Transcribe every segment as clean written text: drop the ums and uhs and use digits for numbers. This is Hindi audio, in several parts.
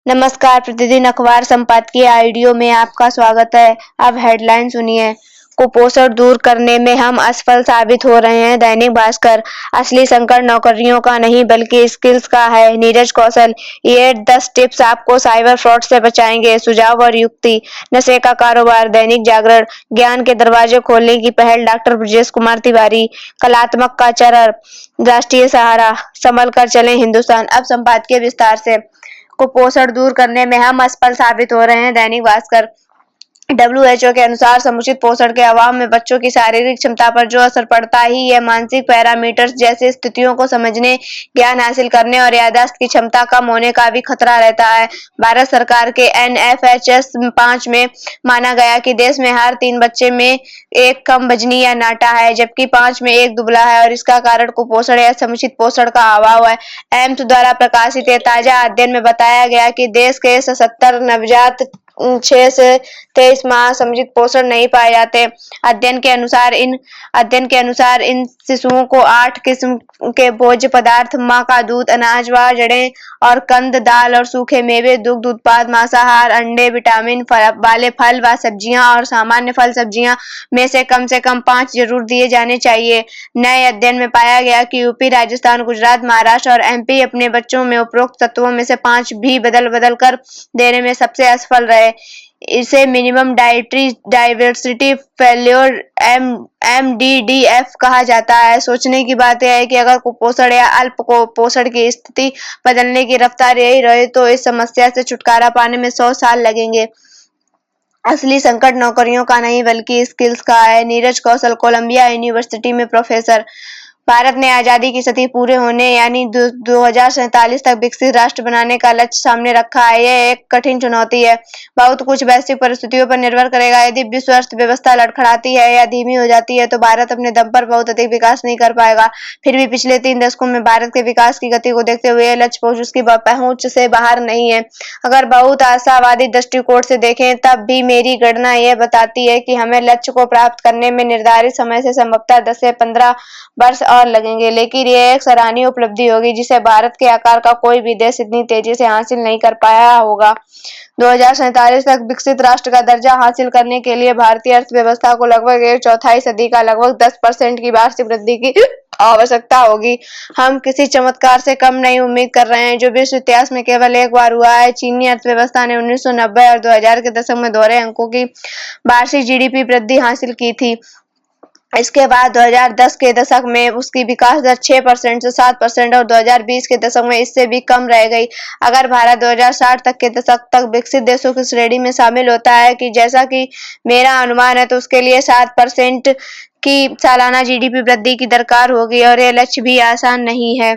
नमस्कार, प्रतिदिन अखबार संपादकीय ऑडियो में आपका स्वागत है। अब हेडलाइन सुनिए। कुपोषण दूर करने में हम असफल साबित हो रहे हैं। दैनिक भास्कर। असली संकट नौकरियों का नहीं बल्कि स्किल्स का है। नीरज कौशल। ये 10 टिप्स आपको साइबर फ्रॉड से बचाएंगे। सुझाव और युक्ति। नशे का कारोबार। दैनिक जागरण। ज्ञान के दरवाजे खोलने की पहल। डॉक्टर ब्रजेश कुमार तिवारी। कलात्मक का चरण। राष्ट्रीय सहारा। संभल कर चले हिंदुस्तान। अब संपादकीय विस्तार से। कुपोषण दूर करने में हम असफल साबित हो रहे हैं। दैनिक भास्कर। WHO के अनुसार समुचित पोषण के अभाव में बच्चों की शारीरिक क्षमता पर जो असर पड़ता ही है, मानसिक पैरामीटर्स जैसे स्थितियों को समझने, ज्ञान हासिल करने और याददाश्त की क्षमता कम होने का भी खतरा रहता है। भारत सरकार के NFHS 5 में माना गया कि देश में हर 3 बच्चे में एक कम वजनी या नाटा है, जबकि 5 में एक दुबला है और इसका कारण कुपोषण या समुचित पोषण का अभाव है। एम्स द्वारा प्रकाशित एक ताजा अध्ययन में बताया गया कि देश के 77 नवजात 6 से 23 माह समुचित पोषण नहीं पाए जाते। अध्ययन के अनुसार इन शिशुओं को 8 किस्म के भोज्य पदार्थ, माँ का दूध, अनाज व जड़ें और कंद, दाल और सूखे मेवे, दुग्ध उत्पाद, मांसाहार, अंडे, विटामिन वाले फल व सब्जियां और सामान्य फल सब्जियां में से कम 5 जरूर दिए जाने चाहिए। नए अध्ययन में पाया गया कि यूपी, राजस्थान, गुजरात, महाराष्ट्र और MP अपने बच्चों में उपरोक्त तत्वों में से 5 भी बदल कर देने में सबसे असफल रहे। इसे minimum dietary diversity failure MDDF कहा जाता है। सोचने की बात यह है कि अगर कुपोषण या अल्प पोषण की स्थिति बदलने की रफ्तार यही रहे तो इस समस्या से छुटकारा पाने में 100 साल लगेंगे। असली संकट नौकरियों का नहीं बल्कि स्किल्स का है। नीरज कौशल। कोलंबिया यूनिवर्सिटी में प्रोफेसर। भारत ने आजादी की सदी पूरे होने यानी 2047 तक विकसित राष्ट्र बनाने का लक्ष्य सामने रखा है। यह एक कठिन चुनौती है। बहुत कुछ वैश्विक परिस्थितियों पर निर्भर करेगा। यदि विश्व अर्थव्यवस्था लड़खड़ाती है या धीमी हो जाती है तो भारत अपने दम पर बहुत अधिक विकास नहीं कर पाएगा। फिर भी पिछले 3 दशकों में भारत के विकास की गति को देखते हुए यह लक्ष्य उसकी पहुंच से बाहर नहीं है। अगर बहुत आशावादी दृष्टिकोण से देखें तब भी मेरी गणना यह बताती है कि हमें लक्ष्य को प्राप्त करने में निर्धारित समय से संभवतः 10 से 15 वर्ष और लगेंगे, लेकिन यह एक सराहनीय उपलब्धि होगी जिसे भारत के आकार का कोई भी देश इतनी तेजी से हासिल नहीं कर पाया होगा। 2047 तक विकसित राष्ट्र का दर्जा हासिल करने के लिए भारतीय अर्थव्यवस्था को लगभग 1/4 सदी का लगभग 10% की वार्षिक वृद्धि की आवश्यकता होगी। हम किसी चमत्कार से कम नहीं उम्मीद कर रहे हैं जो विश्व इतिहास में केवल एक बार हुआ है। चीनी अर्थव्यवस्था ने 1990 और 2000 के दशक में दोहरे अंकों की वार्षिक GDP वृद्धि हासिल की थी। इसके बाद 2010 के दशक में उसकी विकास दर 6% से 7% और 2020 के दशक में इससे भी कम रह गई। अगर भारत 2060 तक के दशक तक विकसित देशों की श्रेणी में शामिल होता है कि जैसा कि मेरा अनुमान है तो उसके लिए 7% की सालाना GDP वृद्धि की दरकार होगी और यह लक्ष्य भी आसान नहीं है।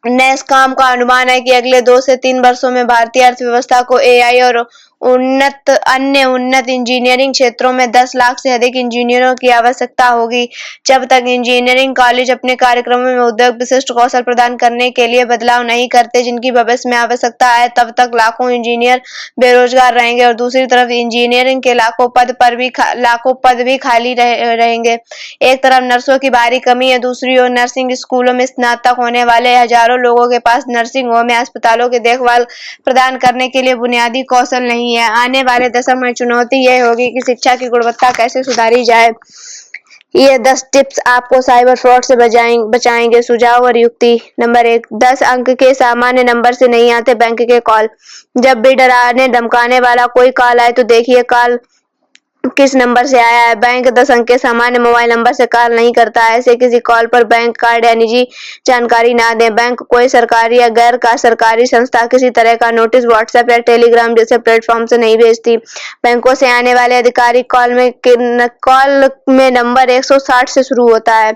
नेस्कॉम का अनुमान है कि अगले 2 से 3 वर्षों में भारतीय अर्थव्यवस्था को AI और अन्य उन्नत इंजीनियरिंग क्षेत्रों में 10 लाख से अधिक इंजीनियरों की आवश्यकता होगी। जब तक इंजीनियरिंग कॉलेज अपने कार्यक्रमों में उद्योग विशिष्ट कौशल प्रदान करने के लिए बदलाव नहीं करते जिनकी भविष्य में आवश्यकता है, तब तक लाखों इंजीनियर बेरोजगार रहेंगे और दूसरी तरफ इंजीनियरिंग के लाखों पद भी खाली रहेंगे। एक तरफ नर्सों की भारी कमी है, दूसरी ओर नर्सिंग स्कूलों में स्नातक होने वाले हजारों लोगों के पास नर्सिंग होम या अस्पतालों की देखभाल प्रदान करने के लिए बुनियादी कौशल नहीं है। आने वाले दशक में चुनौती यह होगी कि शिक्षा की गुणवत्ता कैसे सुधारी जाए। ये 10 टिप्स आपको साइबर फ्रॉड से बचाएंगे। सुझाव और युक्ति। नंबर 1, 10 अंक के सामान्य नंबर से नहीं आते बैंक के कॉल। जब भी डराने धमकाने वाला कोई कॉल आए तो देखिए कॉल किस नंबर से आया है। बैंक 10 अंक के सामान्य मोबाइल नंबर से कॉल नहीं करता है। ऐसे किसी कॉल पर बैंक कार्ड या निजी जानकारी ना दें। बैंक कोई सरकारी या गैर सरकारी संस्था किसी तरह का नोटिस व्हाट्सएप या टेलीग्राम जैसे प्लेटफॉर्म से नहीं भेजती। बैंकों से आने वाले आधिकारिक कॉल में नंबर 160 से शुरू होता है।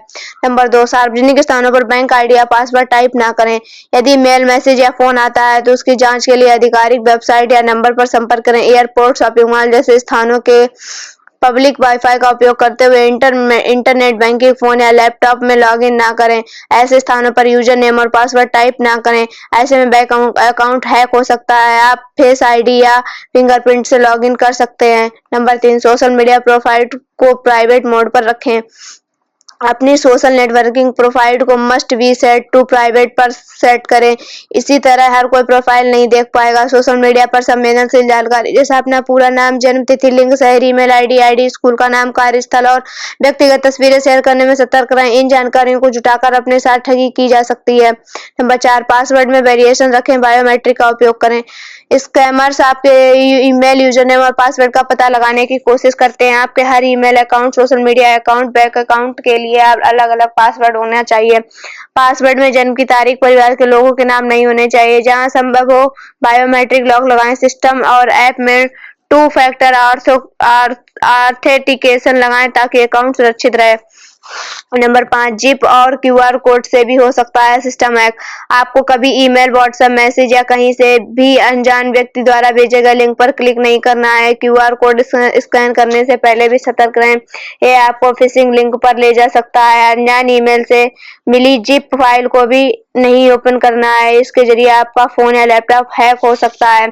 नंबर 2, सार्वजनिक स्थानों पर बैंक ID या पासवर्ड टाइप ना करें। यदि मेल, मैसेज या फोन आता है तो उसकी जांच के लिए आधिकारिक वेबसाइट या नंबर पर संपर्क करें। एयरपोर्ट, शॉपिंग मॉल जैसे स्थानों के पब्लिक वाईफाई का उपयोग करते हुए इंटरनेट बैंकिंग फोन या लैपटॉप में लॉगिन ना करें। ऐसे स्थानों पर यूजर नेम और पासवर्ड टाइप ना करें, ऐसे में बैंक अकाउंट हैक हो सकता है। आप फेस ID या फिंगरप्रिंट से लॉगिन कर सकते हैं। नंबर 3, सोशल मीडिया प्रोफाइल को प्राइवेट मोड पर रखें। अपनी सोशल नेटवर्किंग प्रोफाइल को must be set to private पर सेट करें। इसी तरह हर कोई प्रोफाइल नहीं देख पाएगा। सोशल मीडिया पर संवेदनशील जानकारी जैसे अपना पूरा नाम, जन्म तिथि, लिंग, शहर, ईमेल आईडी, स्कूल का नाम, कार्यस्थल और व्यक्तिगत तस्वीरें शेयर करने में सतर्क रहें। इन जानकारियों को जुटाकर अपने साथ ठगी की जा सकती है। नंबर 4, पासवर्ड में वेरिएशन रखें, बायोमेट्रिक का उपयोग करें। स्कैमर्स आपके ईमेल यूजरनेम और पासवर्ड का पता लगाने की कोशिश करते हैं। आपके हर email account, social media account, bank account के लिए अलग अलग पासवर्ड होना चाहिए। पासवर्ड में जन्म की तारीख, परिवार के लोगों के नाम नहीं होने चाहिए। जहां संभव हो बायोमेट्रिक लॉक लगाएं। सिस्टम और ऐप में 2 फैक्टर ऑथेंटिकेशन लगाएं ताकि अकाउंट सुरक्षित रहे। नंबर 5, जिप और क्यूआर कोड से भी हो सकता है सिस्टम हैक। आपको कभी ईमेल, व्हाट्सएप मैसेज या कहीं से भी अनजान व्यक्ति द्वारा भेजे गए लिंक पर क्लिक नहीं करना है। क्यूआर कोड स्कैन करने से पहले भी सतर्क रहें, ये आपको फिशिंग लिंक पर ले जा सकता है। अनजान ईमेल से मिली जिप फाइल को भी नहीं ओपन करना है, इसके जरिए आपका फोन या लैपटॉप हैक हो सकता है।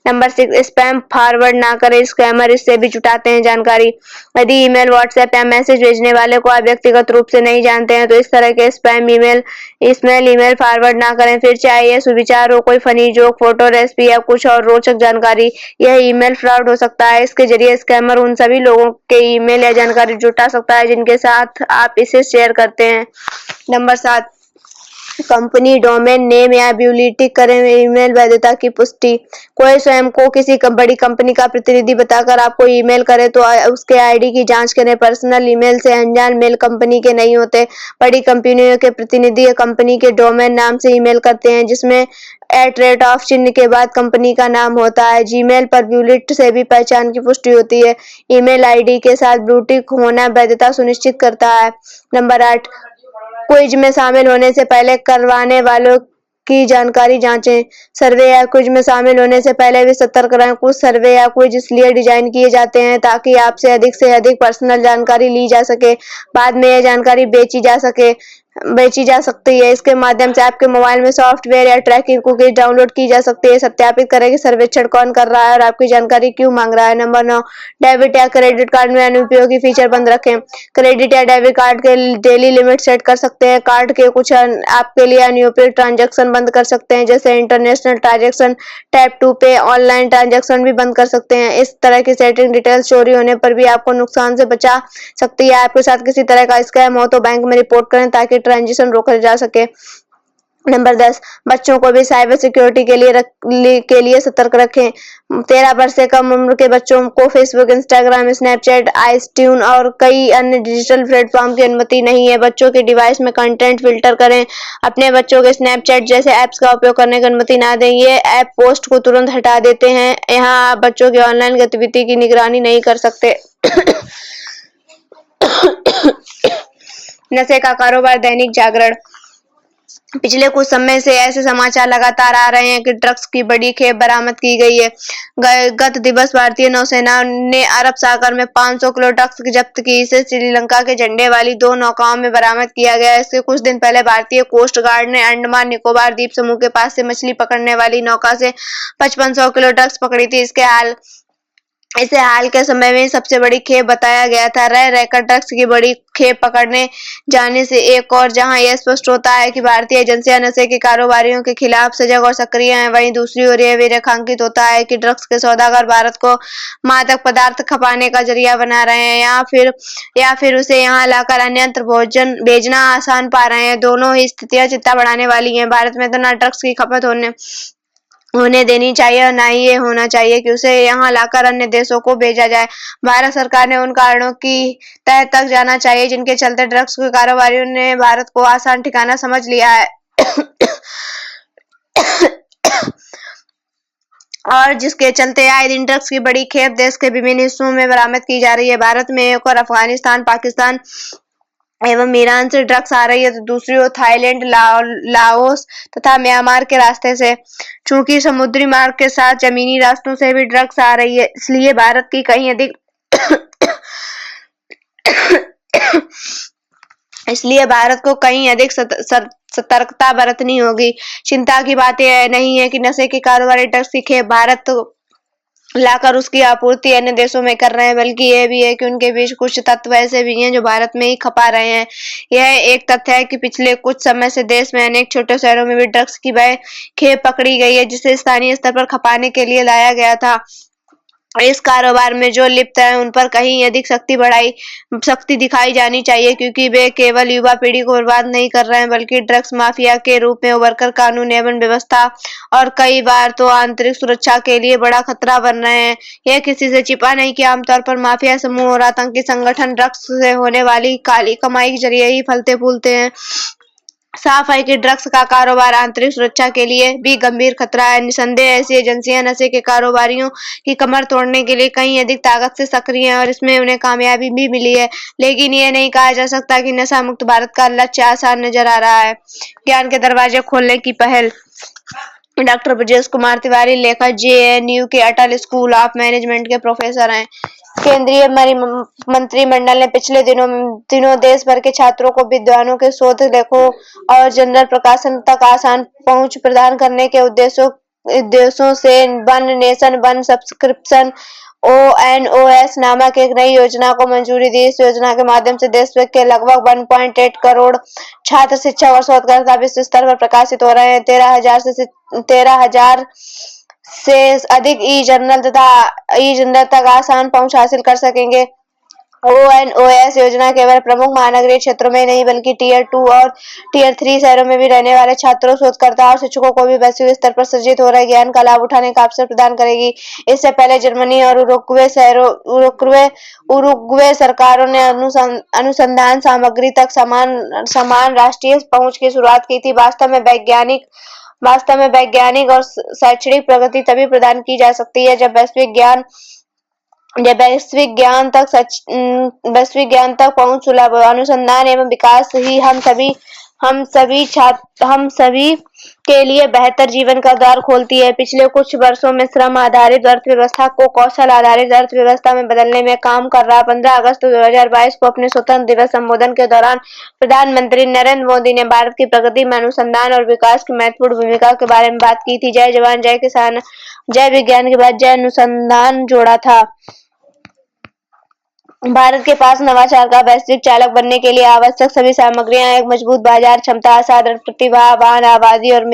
नंबर 6, स्पैम फॉरवर्ड ना करें, स्कैमर इससे भी जुटाते हैं जानकारी। यदि ईमेल, व्हाट्सएप या मैसेज भेजने वाले को आप व्यक्तिगत रूप से नहीं जानते हैं तो इस तरह के स्पैम ईमेल फॉरवर्ड ना करें। फिर चाहे ये सुविचार हो, कोई फनी जोक, फोटो, रेसिपी या कुछ और रोचक जानकारी, यह ईमेल फ्रॉड हो सकता है। इसके जरिए स्कैमर उन सभी लोगों के ईमेल या जानकारी जुटा सकता है जिनके साथ आप इसे शेयर करते हैं। नंबर 7, कंपनी डोमेन नेम या एबिलिटी करें ईमेल वैधता की पुष्टि। कोई स्वयं को किसी बड़ी कंपनी का प्रतिनिधि बताकर आपको ईमेल करे तो उसके आईडी की जांच करें। पर्सनल ईमेल से अनजान मेल कंपनी के नहीं होते। बड़ी कंपनियों के प्रतिनिधि कंपनी के डोमेन नाम से ईमेल करते हैं जिसमें @ चिन्ह के बाद कंपनी का नाम होता है। जीमेल पर ब्लूटिक से भी पहचान की पुष्टि होती है। ईमेल आईडी के साथ ब्लूटिक होना वैधता सुनिश्चित करता है। नंबर 8, क्विज में शामिल होने से पहले करवाने वालों की जानकारी जांचें। सर्वे या क्विज में शामिल होने से पहले भी सतर्क रहें। कुछ सर्वे या क्विज इसलिए डिजाइन किए जाते हैं ताकि आपसे अधिक से अधिक पर्सनल जानकारी ली जा सके, बाद में यह जानकारी बेची जा सकती है। इसके माध्यम से आपके मोबाइल में सॉफ्टवेयर या ट्रैकिंग कुकीज डाउनलोड की जा सकती है। सत्यापित करें कि सर्वेक्षण कौन कर रहा है और आपकी जानकारी क्यों मांग रहा है। नंबर 9, डेबिट या क्रेडिट कार्ड में अनुपयोगी फीचर बंद रखें। क्रेडिट या डेबिट कार्ड के डेली लिमिट सेट कर सकते हैं। कार्ड के कुछ आपके लिए अनुपयोगी ट्रांजैक्शन बंद कर सकते हैं, जैसे इंटरनेशनल ट्रांजैक्शन, टैप टू पे, ऑनलाइन ट्रांजैक्शन भी बंद कर सकते हैं। इस तरह की सेटिंग डिटेल्स चोरी होने पर भी आपको नुकसान से बचा सकती है। आपके साथ किसी तरह का स्कैम हो तो बैंक में रिपोर्ट करें ताकि ट्रांजैक्शन रोका जा सके। नंबर 10, बच्चों को भी साइबर सिक्योरिटी के लिए सतर्क रखें। 13 वर्ष से कम उम्र के बच्चों को फेसबुक, इंस्टाग्राम, स्नैपचैट, आइट्यून और कई अन्य डिजिटल प्लेटफॉर्म की अनुमति नहीं है। बच्चों के डिवाइस में कंटेंट फिल्टर करें। अपने बच्चों के स्नैपचैट जैसे ऐप्स का उपयोग करने की अनुमति ना दें। ये ऐप पोस्ट को तुरंत हटा देते हैं। यहाँ आप बच्चों की ऑनलाइन गतिविधि की निगरानी नहीं कर सकते। नशे का कारोबार। दैनिक जागरण। पिछले कुछ समय से ऐसे समाचार लगातार आ रहे हैं कि ड्रग्स की बड़ी खेप बरामद की गई है। गत दिवस भारतीय नौसेना ने अरब सागर में 500 किलो ड्रग्स जब्त की। इसे श्रीलंका के झंडे वाली 2 नौकाओं में बरामद किया गया। इसके कुछ दिन पहले भारतीय कोस्ट गार्ड ने अंडमान निकोबार द्वीप समूह के पास से मछली पकड़ने वाली नौका से 5500 किलो ड्रग्स पकड़ी थी। इसे हाल के समय में सबसे बड़ी खेप बताया गया था। रहकर ड्रग्स की बड़ी खेप पकड़ने जाने से एक और जहां यह स्पष्ट होता है कि भारतीय एजेंसियां नशे के कारोबारियों के खिलाफ सजग और सक्रिय हैं, वहीं दूसरी ओर यह भी रेखांकित होता है कि ड्रग्स के सौदागर भारत को मादक पदार्थ खपाने का जरिया बना रहे हैं या फिर उसे यहां लाकर अन्यत्र भोजन भेजना आसान पा रहे हैं। दोनों ही स्थितियां चिंता बढ़ाने वाली हैं। भारत में तो न ड्रग्स की खपत होने देनी चाहिए और ना ही ये होना चाहिए कि उसे यहाँ लाकर अन्य देशों को भेजा जाए। भारत सरकार ने उन कारणों की तह तक जाना चाहिए जिनके चलते ड्रग्स के कारोबारियों ने भारत को आसान ठिकाना समझ लिया है और जिसके चलते आए दिन ड्रग्स की बड़ी खेप देश के विभिन्न हिस्सों में बरामद की जा रही है। भारत में एक और अफगानिस्तान, पाकिस्तान एवं ईरान से ड्रग्स आ रही है तो दूसरी ओर थाईलैंड, लाओस तथा म्यांमार के रास्ते से। चूंकि समुद्री मार्ग के साथ जमीनी रास्तों से भी ड्रग्स आ रही है, इसलिए भारत की कहीं अधिक इसलिए भारत को कहीं अधिक सतर्कता बरतनी होगी। चिंता की बात यह नहीं है कि नशे के कारोबारी ड्रग्स की खेप भारत लाकर उसकी आपूर्ति अन्य देशों में कर रहे हैं, बल्कि यह भी है कि उनके बीच कुछ तत्व ऐसे भी हैं जो भारत में ही खपा रहे हैं। यह एक तथ्य है कि पिछले कुछ समय से देश में अनेक छोटे शहरों में भी ड्रग्स की खेप पकड़ी गई है, जिसे स्थानीय स्तर पर खपाने के लिए लाया गया था। इस कारोबार में जो लिप्त है उन पर कहीं अधिक सख्ती दिखाई जानी चाहिए, क्योंकि वे केवल युवा पीढ़ी को बर्बाद नहीं कर रहे हैं, बल्कि ड्रग्स माफिया के रूप में उभरकर कानून एवं व्यवस्था और कई बार तो आंतरिक सुरक्षा के लिए बड़ा खतरा बन रहे हैं। यह किसी से छिपा नहीं कि आमतौर पर माफिया समूह और आतंकी संगठन ड्रग्स से होने वाली काली कमाई के जरिए ही फलते फूलते हैं। साफ है कि ड्रग्स का कारोबार आंतरिक सुरक्षा के लिए भी गंभीर खतरा है। निसंदेह ऐसी एजेंसियां नशे के कारोबारियों की कमर तोड़ने के लिए कहीं अधिक ताकत से सक्रिय हैं और इसमें उन्हें कामयाबी भी मिली है। लेकिन ये नहीं कहा जा सकता कि नशा मुक्त भारत का लक्ष्य आसान नजर आ रहा है। ज्ञान के दरवाजे खोलने की पहल। डॉक्टर ब्रजेश कुमार तिवारी, लेखक, JNU के अटल स्कूल ऑफ मैनेजमेंट के प्रोफेसर हैं। केंद्रीय मंत्रिमंडल ने पिछले दिनों देश भर के छात्रों को विद्वानों के शोध लेखों और जनरल प्रकाशन तक आसान पहुंच प्रदान करने के उद्देश्यों से one nation one subscription ONOS नामक एक नई योजना को मंजूरी दी। इस योजना के माध्यम से देश के लगभग 1.8 करोड़ छात्र, शिक्षक और शोधकर्ता विश्व स्तर पर प्रकाशित हो रहे हैं। 13,000 से अधिक ई जर्नल तक आसान पहुंच हासिल कर सकेंगे। ONOS योजना केवल प्रमुख महानगरीय क्षेत्रों में नहीं, बल्कि Tier 2 और Tier 3 शहरों में भी रहने वाले छात्रों, शोधकर्ताओं और शिक्षकों को भी वैश्विक स्तर पर सृजित हो रहे ज्ञान का लाभ उठाने का अवसर प्रदान करेगी। इससे पहले जर्मनी और उरुग्वे सरकारों ने अनुसंधान सामग्री तक समान राष्ट्रीय पहुंच की शुरुआत की थी। वास्तव में वैज्ञानिक और शैक्षणिक प्रगति तभी प्रदान की जा सकती है जब वैश्विक ज्ञान तक पहुंच सुलभ हो। अनुसंधान एवं विकास ही हम सभी के लिए बेहतर जीवन का द्वार खोलती है। पिछले कुछ वर्षों में श्रम आधारित अर्थव्यवस्था को कौशल आधारित अर्थव्यवस्था में बदलने में काम कर रहा। 15 अगस्त 2022 को अपने स्वतंत्रता दिवस संबोधन के दौरान प्रधानमंत्री नरेंद्र मोदी ने भारत की प्रगति में अनुसंधान और विकास की महत्वपूर्ण भूमिका के बारे में बात की थी। जय जवान जय किसान, जय विज्ञान के बाद जय अनुसंधान जोड़ा था। भारत के पास नवाचार का वैश्विक चालक बनने के लिए आवश्यक सभी सामग्रियां, एक मजबूत बाजार क्षमता, असाधारण प्रतिभावान आबादी और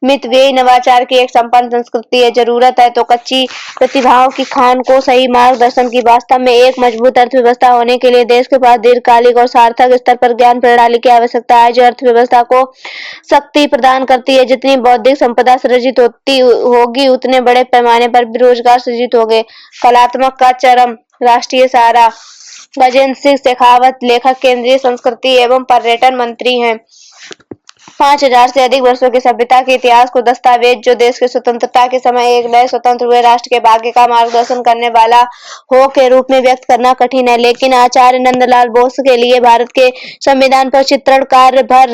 मितव्ययी नवाचार की एक संपन्न संस्कृति है। जरूरत है तो कच्ची प्रतिभाओं की खान को सही मार्गदर्शन की। वास्तव में एक मजबूत अर्थव्यवस्था होने के लिए देश के पास दीर्घकालिक और सार्थक स्तर पर ज्ञान प्रणाली की आवश्यकता है, जो अर्थव्यवस्था को शक्ति प्रदान करती है। जितनी बौद्धिक संपदा सृजित होगी, उतने बड़े पैमाने पर भी रोजगार सृजित होंगे। कलात्मक का चरम। राष्ट्रीय सहारा। गजेंद्र सिंह शेखावत, लेखक, केंद्रीय संस्कृति एवं पर्यटन मंत्री हैं। 5000 से अधिक वर्षों की सभ्यता के इतिहास को दस्तावेज, जो देश की स्वतंत्रता के समय एक नए स्वतंत्र हुए राष्ट्र के भाग्य का मार्गदर्शन करने वाला हो के रूप में व्यक्त करना कठिन है। लेकिन आचार्य नंदलाल बोस के लिए भारत के संविधान पर चित्रण कार्य भर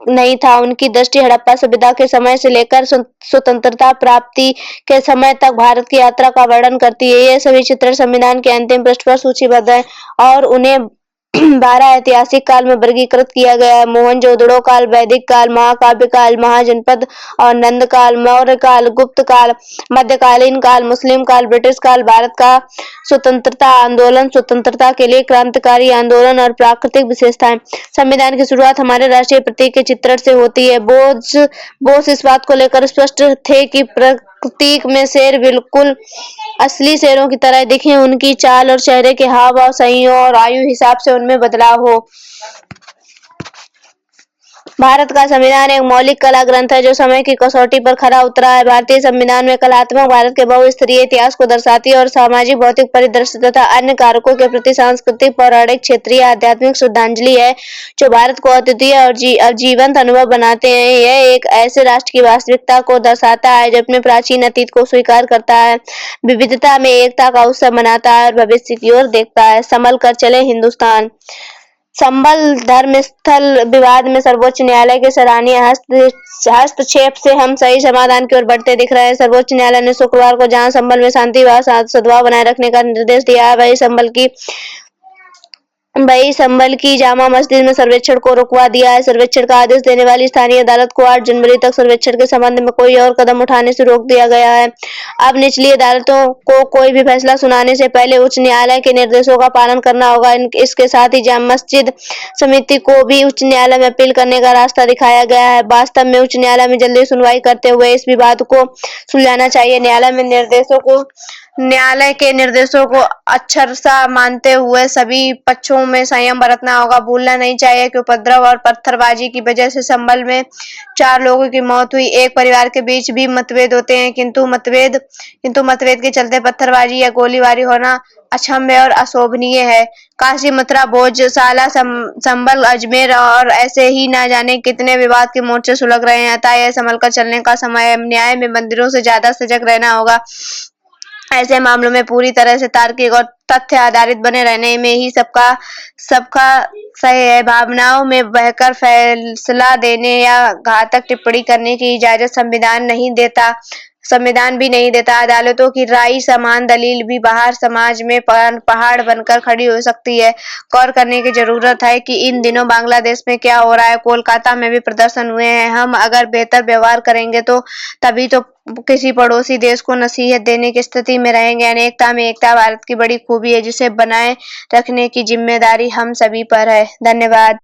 नहीं था। उनकी दृष्टि हड़प्पा सभ्यता के समय से लेकर स्वतंत्रता प्राप्ति के समय तक भारत की यात्रा का वर्णन करती है। ये सभी चित्रण संविधान के अंतिम पृष्ठ पर सूचीबद्ध हैं और उन्हें 12 ऐतिहासिक काल में वर्गीकृत किया गया है। मोहनजोदड़ो काल, वैदिक काल, महाकाव्य काल, महाजनपद और नंद काल, मौर्य काल, गुप्त काल, मध्यकालीन काल, मुस्लिम काल, ब्रिटिश काल। भारत का स्वतंत्रता आंदोलन, स्वतंत्रता के लिए क्रांतिकारी आंदोलन और प्राकृतिक विशेषताएं। संविधान की शुरुआत हमारे राष्ट्रीय प्रतीक के चित्रण से होती है। बोस इस बात को लेकर स्पष्ट थे कि प्रतीक में शेर बिल्कुल असली शेरों की तरह दिखें, उनकी चाल और चेहरे के हाव भाव सही हो और आयु हिसाब से उनमें बदलाव हो। भारत का संविधान एक मौलिक कला ग्रंथ है जो समय की कसौटी पर खरा उतरा है। भारतीय संविधान में कलात्मक भारत के बहुस्तरीय इतिहास को दर्शाती है और सामाजिक भौतिक परिदृश्य तथा अन्य कारकों के प्रति सांस्कृतिक, पौराणिक, क्षेत्रीय, आध्यात्मिक श्रद्धांजलि है जो भारत को अद्वितीय और जीवंत अनुभव बनाते हैं। यह एक ऐसे राष्ट्र की वास्तविकता को दर्शाता है जो अपने प्राचीन अतीत को स्वीकार करता है, विविधता में एकता का उत्सव मनाता है और भविष्य की ओर देखता है। संभल कर चले हिंदुस्तान। संभल धर्मस्थल विवाद में सर्वोच्च न्यायालय के सराहनीय हस्तक्षेप से हम सही समाधान की ओर बढ़ते दिख रहे हैं। सर्वोच्च न्यायालय ने शुक्रवार को जहां संभल में शांति व सद्भाव बनाए रखने का निर्देश दिया है, वहीं संभल की वहीं संभल की जामा मस्जिद में सर्वेक्षण को रुकवा दिया है। सर्वेक्षण का आदेश देने वाली स्थानीय अदालत को 8 जनवरी तक सर्वेक्षण के संबंध में कोई और कदम उठाने से रोक दिया गया है। अब निचली अदालतों को कोई भी फैसला सुनाने से पहले उच्च न्यायालय के निर्देशों का पालन करना होगा। इसके साथ ही जामा मस्जिद समिति को भी उच्च न्यायालय में अपील करने का रास्ता दिखाया गया है। वास्तव में उच्च न्यायालय में जल्दी सुनवाई करते हुए इस विवाद को सुलझाना चाहिए। न्यायालय के निर्देशों को अक्षरशः मानते हुए सभी पक्षों में संयम बरतना होगा। भूलना नहीं चाहिए कि उपद्रव और पत्थरबाजी की वजह से संभल में 4 लोगों की मौत हुई। एक परिवार के बीच भी मतभेद होते हैं, किंतु मतभेद के चलते पत्थरबाजी या गोलीबारी होना अक्षम्य और अशोभनीय है। काशी, मथुरा, भोजशाला, संभल, अजमेर और ऐसे ही न जाने कितने विवाद के मोर्चे सुलग रहे हैं। अतः यह संभल कर चलने का समय है। न्याय में मंदिरों से ज्यादा सजग रहना होगा। ऐसे मामलों में पूरी तरह से तार्किक और तथ्य आधारित बने रहने में ही सबका सही है। भावनाओं में बहकर फैसला देने या घातक टिप्पणी करने की इजाजत संविधान भी नहीं देता। अदालतों की राय समान दलील भी बाहर समाज में पहाड़ बनकर खड़ी हो सकती है। गौर करने की जरूरत है कि इन दिनों बांग्लादेश में क्या हो रहा है। कोलकाता में भी प्रदर्शन हुए हैं। हम अगर बेहतर व्यवहार करेंगे तो तभी तो किसी पड़ोसी देश को नसीहत देने की स्थिति में रहेंगे। अनेकता में एकता भारत की बड़ी खूबी है, जिसे बनाए रखने की जिम्मेदारी हम सभी पर है। धन्यवाद।